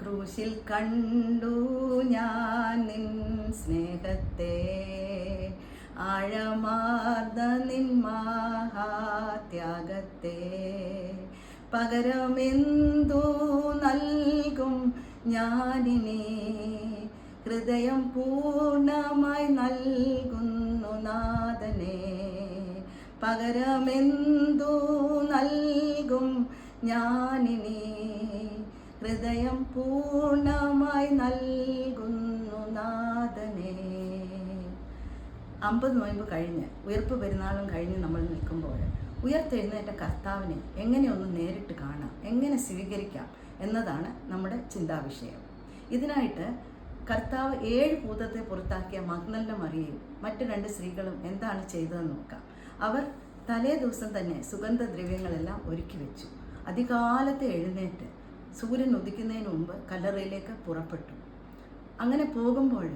ക്രൂശിൽ കണ്ടു ഞാൻ നിൻ സ്നേഹത്തെ, ആഴമാർന്ന നിൻ മഹാത്യാഗത്തെ. പകരമെന്തു നൽകും ഞാനിനി, ഹൃദയം പൂർണ്ണമായി നൽകുന്നു നാഥനെ. പകരമെന്തു നൽകും ഞാനിനി, ഹൃദയം പൂർണ്ണമായി നൽകുന്നു നാഥനെ. 50 നോയമ്പ് കഴിഞ്ഞ് ഉയർപ്പ് പെരുന്നാളും കഴിഞ്ഞ് നമ്മൾ നിൽക്കുമ്പോൾ ഉയർത്തെഴുന്നേറ്റ കർത്താവിനെ എങ്ങനെയൊന്ന് നേരിട്ട് കാണാം, എങ്ങനെ സ്വീകരിക്കാം എന്നതാണ് നമ്മുടെ ചിന്താവിഷയം. ഇതിനായിട്ട് കർത്താവ് 7 ഭൂതത്തെ പുറത്താക്കിയ മഗ്ദലന മറിയയും മറ്റു 2 സ്ത്രീകളും എന്താണ് ചെയ്തതെന്ന് നോക്കാം. അവർ തലേ ദിവസം തന്നെ സുഗന്ധദ്രവ്യങ്ങളെല്ലാം ഒരുക്കി വെച്ചു. അതികാലത്തെ എഴുന്നേറ്റ് സൂര്യൻ ഉദിക്കുന്നതിന് മുമ്പ് കല്ലറയിലേക്ക് പുറപ്പെട്ടു. അങ്ങനെ പോകുമ്പോൾ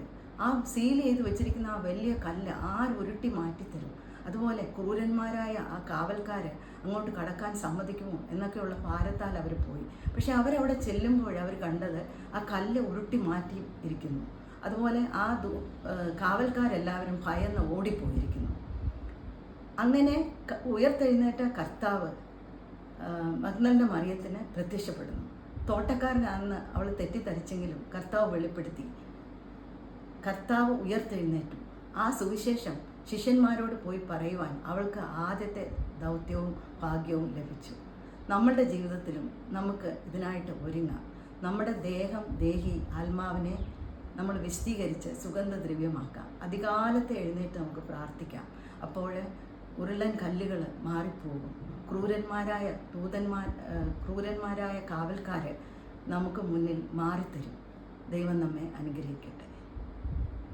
ആ സീൽ ചെയ്ത് വെച്ചിരിക്കുന്ന ആ വലിയ കല്ല് ആരുരുട്ടി മാറ്റിത്തരും, അതുപോലെ ക്രൂരന്മാരായ ആ കാവൽക്കാർ അങ്ങോട്ട് കടക്കാൻ സമ്മതിക്കുമോ എന്നൊക്കെയുള്ള ഭാരത്താൽ അവർ പോയി. പക്ഷെ അവരവിടെ ചെല്ലുമ്പോൾ അവർ കണ്ടത് ആ കല്ല് ഉരുട്ടി മാറ്റി ഇരിക്കുന്നു. അതുപോലെ ആ കാവൽക്കാരെല്ലാവരും ഭയന്ന് ഓടിപ്പോയിരിക്കുന്നു. അങ്ങനെ ഉയർത്തെഴുന്നേറ്റ കർത്താവ് മഗ്ദലന മറിയത്തിന് പ്രത്യക്ഷപ്പെടുന്നു. തോട്ടക്കാരനാണെന്ന് അവൾ തെറ്റിദ്ധരിച്ചെങ്കിലും കർത്താവ് വെളിപ്പെടുത്തി. കർത്താവ് ഉയർത്തെഴുന്നേറ്റു. ആ സുവിശേഷം ശിഷ്യന്മാരോട് പോയി പറയുവാൻ അവൾക്ക് ആദ്യത്തെ ദൗത്യവും ഭാഗ്യവും ലഭിച്ചു. നമ്മളുടെ ജീവിതത്തിലും നമുക്ക് ഇതിനായിട്ട് ഒരുങ്ങാം. നമ്മുടെ ദേഹം, ദേഹി, ആത്മാവിനെ നമ്മൾ വിശദീകരിച്ച് സുഗന്ധദ്രവ്യമാക്കാം. അതികാലത്തെ എഴുന്നേറ്റ് നമുക്ക് പ്രാർത്ഥിക്കാം. അപ്പോൾ ഉരുളൻ കല്ലുകൾ മാറിപ്പോകും. ക്രൂരന്മാരായ കാവൽക്കാർ നമുക്ക് മുന്നിൽ മാറിത്തരും. ദൈവം നമ്മെ അനുഗ്രഹിക്കട്ടെ.